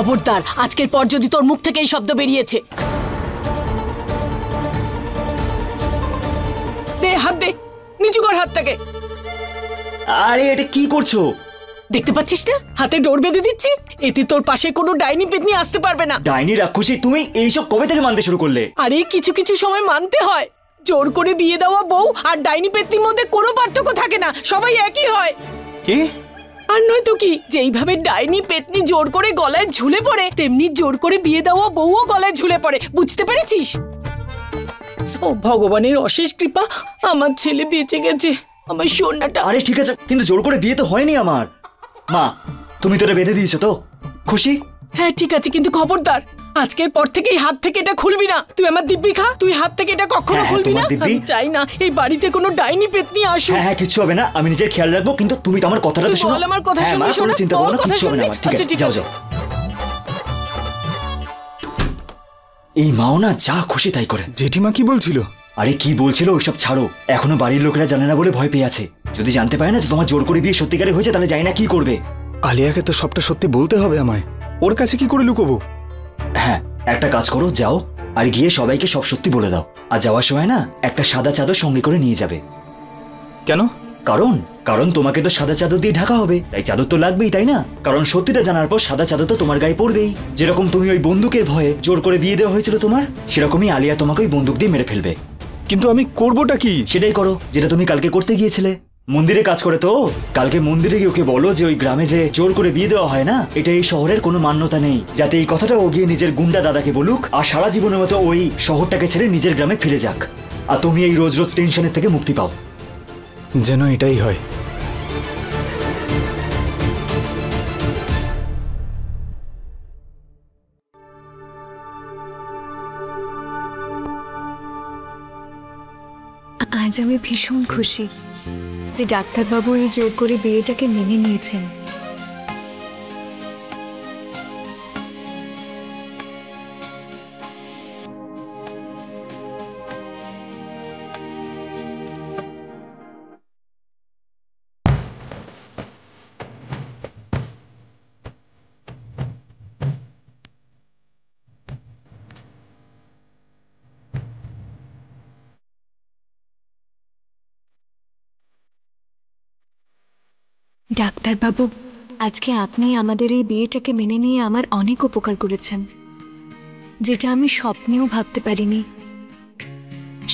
খবরদার, আজকের পর যদি তোর মুখ থেকে এই শব্দ বেরিয়েছে। দে হাত, দে, নিচু কর হাতটাকে। আরে এটা কি করছো? দেখতে পাচ্ছিস না, হাতে ডোর বেঁধে দিচ্ছি। এতে তোর পাশে কোনো ডাইনি পেতনি আসতে পারবে না। ডাইনি রাক্ষসী তুমি এইসব কবে থেকে মানতে শুরু করলে? আরে কিছু কিছু সময় মানতে হয়। জোর করে বিয়ে দেওয়া বউ আর ডাইনি পেতনির মধ্যে কোনো পার্থক্য থাকে না, সবাই একই হয়। কি? আর নয় তো কি, যেইভাবে ডাইনি পেতনি জোর করে গলায় ঝুলে পড়ে, তেমনি জোর করে বিয়ে দেওয়া বউও গলায় ঝুলে পড়ে। বুঝতে পেরেছিস? ও ভগবানের অশেষ কৃপা, আমার ছেলে বেঁচে গেছে, আমার সোনাটা। আরে ঠিক আছে, কিন্তু জোর করে বিয়ে তো হয়নি আমার। মা, তুমি তোরে বেঁধে দিয়েছো তো? খুশি? হ্যাঁ ঠিক আছে, কিন্তু খবরদার, আজকের পর থেকে এই হাত থেকে এটা খুলবি না। তুই আমার দিব্যি খা, তুই হাত থেকে এটা কখনো খুলবি না। আমি চাই না এই বাড়িতে কোনো ডাইনি পেতনি আসুক। হ্যাঁ কিচ্ছু হবে না, আমি নিজের খেয়াল রাখবো, কিন্তু তুমি তো আমার কথাটা তো শোনো। আমার কথা শুনবি? কোনো চিন্তা করো না, কিচ্ছু হবে না আমার। ঠিক আছে, যাও যাও। এই মাও না যা খুশি তাই করে। জেঠিমা কি বলছিল? আরে কি বলছিল ওইসব ছাড়ো, এখনো বাড়ির লোকেরা জানে না বলে ভয় পেয়ে আছে। যদি জানতে পারে না যে তোমার জোর করে বিয়ে সত্যিকারে হয়েছে, তাহলে জানি না কি করবে। আলিয়াকে তো সবটা সত্যি বলতে হবে আমায়, ওর কাছে কি করে লুকোবো? হ্যাঁ, একটা কাজ করো, যাও আর গিয়ে সবাইকে সব সত্যি বলে দাও। আর যাওয়ার সময় না একটা সাদা চাদর সঙ্গে করে নিয়ে যাবে। কেন? কারণ তোমাকে তো সাদা চাদর দিয়ে ঢাকা হবে, তাই চাদর তো লাগবেই, তাই না? কারণ সত্যিটা জানার পর সাদা চাদর তো তোমার গায়ে পড়বেই। যেরকম তুমি ওই বন্দুকের ভয়ে জোর করে বিয়ে দেওয়া হয়েছিল তোমার, সেরকমই আলিয়া তোমাকে ওই বন্দুক দিয়ে মেরে ফেলবে। কিন্তু আমি করবোটা কি? সেটাই করো যেটা তুমি কালকে করতে গিয়েছিলে। মন্দিরে কাজ করে তো, কালকে মন্দিরে গিয়ে ওকে বলো যে ওই গ্রামে যে জোর করে বিয়ে দেওয়া হয় না, এটা এই শহরের কোনো মান্যতা নেই, যাতে এই কথাটা ও গিয়ে নিজের গুন্ডা দাদাকে বলুক, আর সারা জীবনের মতো ওই শহরটাকে ছেড়ে নিজের গ্রামে ফিরে যাক, আর তুমি এই রোজ রোজ টেনশনের থেকে মুক্তি পাও। যেন এটাই হয়। আজ আমি ভীষণ খুশি যে ডাক্তারবাবু এই জোর করে বিয়েটাকে মেনে নিয়েছেন। ডাক্তারবাবু, আজকে আপনি আমাদের এই বিয়েটাকে মেনে নিয়ে আমার অনেক উপকার করেছেন, যেটা আমি স্বপ্নেও ভাবতে পারিনি।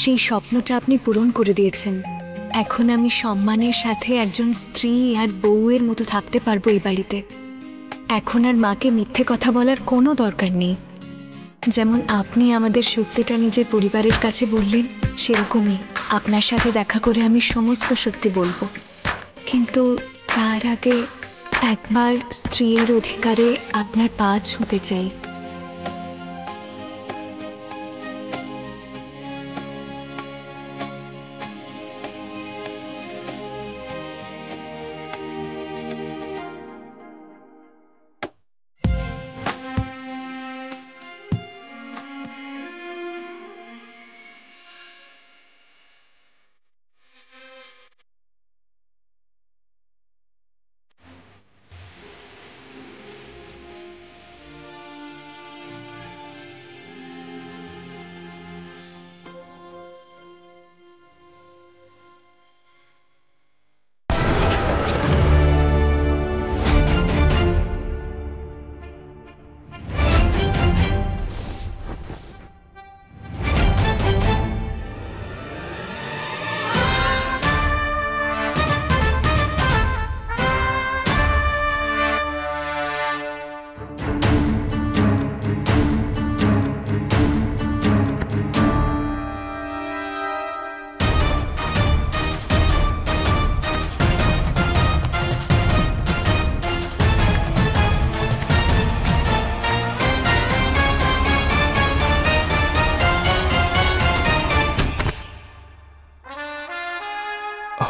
সেই স্বপ্নটা আপনি পূরণ করে দিয়েছেন। এখন আমি সম্মানের সাথে একজন স্ত্রী আর বউয়ের মতো থাকতে পারবো এই বাড়িতে। এখন আর মাকে মিথ্যে কথা বলার কোনো দরকার নেই। যেমন আপনি আমাদের সত্যিটা নিজের পরিবারের কাছে বললেন, সেরকমই আপনার সাথে দেখা করে আমি সমস্ত সত্যি বলবো। কিন্তু তার আগে একবার স্ত্রীর অধিকারে আপনার পা ছুঁতে চাই।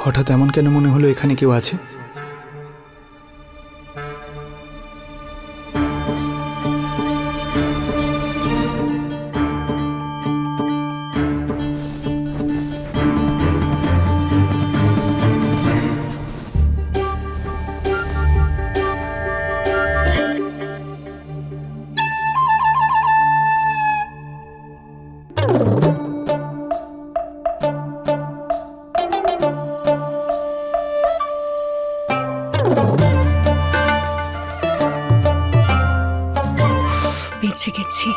হঠাৎ এমন কেন মনে হলো এখানে কেউ আছে? বেঁচে গেছি।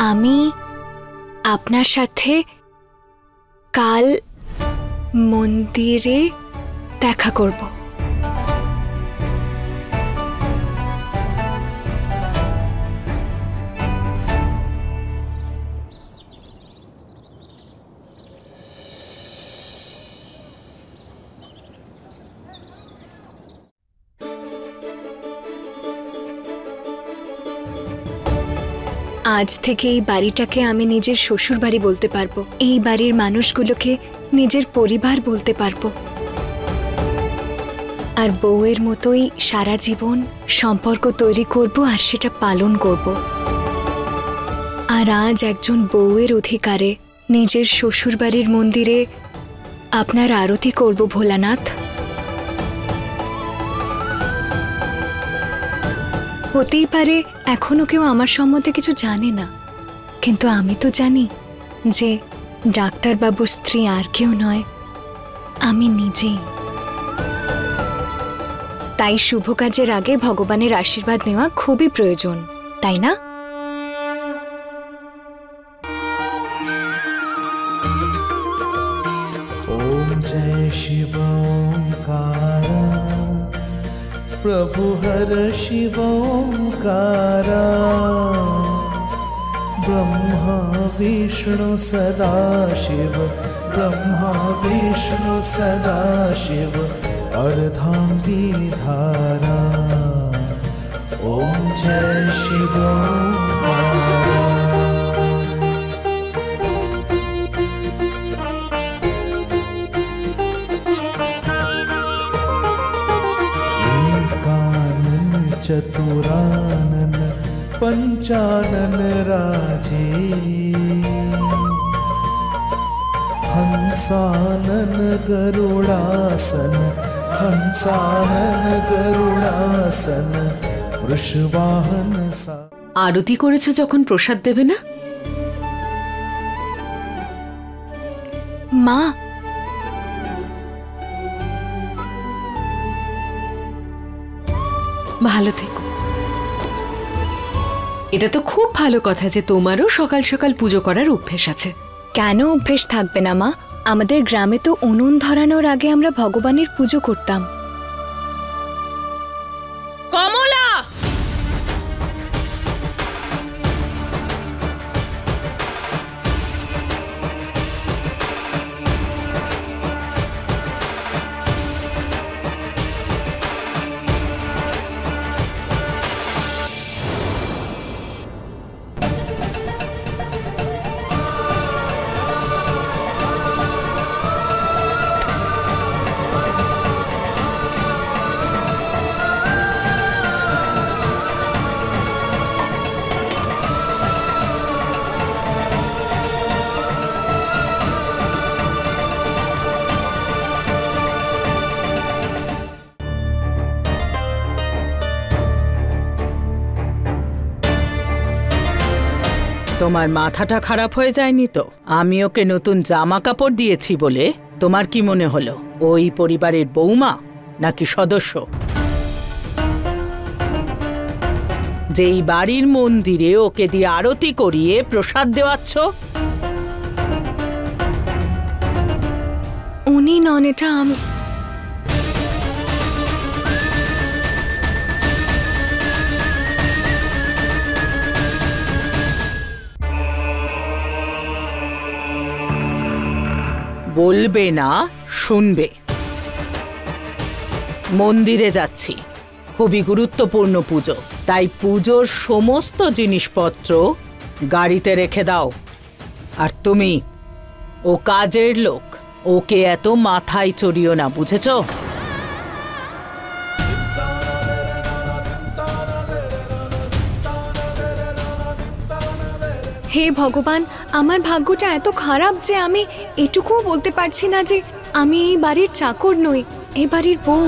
আমি আপনার সাথে কাল মন্দিরে দেখা করব। আজ থেকে এই বাড়িটাকে আমি নিজের শ্বশুর বাড়ি বলতে পারবো। এই বাড়ির মানুষগুলোকে নিজের পরিবার বলতে পারবো। আর বউয়ের মতোই সারা জীবন সম্পর্ক তৈরি করব আর সেটা পালন করব। আর আজ একজন বউয়ের অধিকারে নিজের শ্বশুর বাড়ির মন্দিরে আপনার আরতি করব ভোলানাথ। হতেই পারে এখনো কেউ আমার সম্বন্ধে কিছু জানে না, কিন্তু আমি তো জানি যে ডাক্তারবাবুর স্ত্রী আর কেউ নয়, আমি নিজেই। তাই শুভ কাজের আগে ভগবানের আশীর্বাদ নেওয়া খুবই প্রয়োজন, তাই না? ओम जय शिव ओंकारा प्रभु हर शिव ओंकारा ब्रह्मा विष्णु सदा शिव ब्रह्मा विष्णु सदा शिव अर्धांगी धारा ओम जय शिव ओंकारा। चतुरानन पंचानन राजे हंसानन गरुड़ासन हंसानन गरुड़ासन वृषवाहन सा। আরতি করেছো যখন প্রসাদ দেবে না? মা, ভালো থেকো। এটা তো খুব ভালো কথা যে তোমারও সকাল সকাল পুজো করার অভ্যেস আছে। কেন অভ্যেস থাকবে না মা? আমাদের গ্রামে তো উনুন ধরানোর আগে আমরা ভগবানের পুজো করতাম। কমলা, তোমার মাথাটা খারাপ হয়ে যায়নি তো? আমি ওকে নতুন জামা কাপড় দিয়েছি বলে তোমার কি মনে হলো ওই পরিবারের বৌমা নাকি সদস্য? যেই বাড়ির মন্দিরে ওকে দিয়ে আরতি করিয়ে প্রসাদ দেওয়াচ্ছ, উনি নন, এটা আমি। বলবে না, শুনবে। মন্দিরে যাচ্ছি, খুবই গুরুত্বপূর্ণ পুজো, তাই পুজোর সমস্ত জিনিসপত্র গাড়িতে রেখে দাও। আর তুমি, ও কাজের লোক, ওকে এত মাথায় চড়িও না, বুঝেছো? হে ভগবান, আমার ভাগ্যটা এত খারাপ যে আমি এটুকুও বলতে পারছি না যে আমি এই বাড়ির চাকর নই, এই বাড়ির বউ।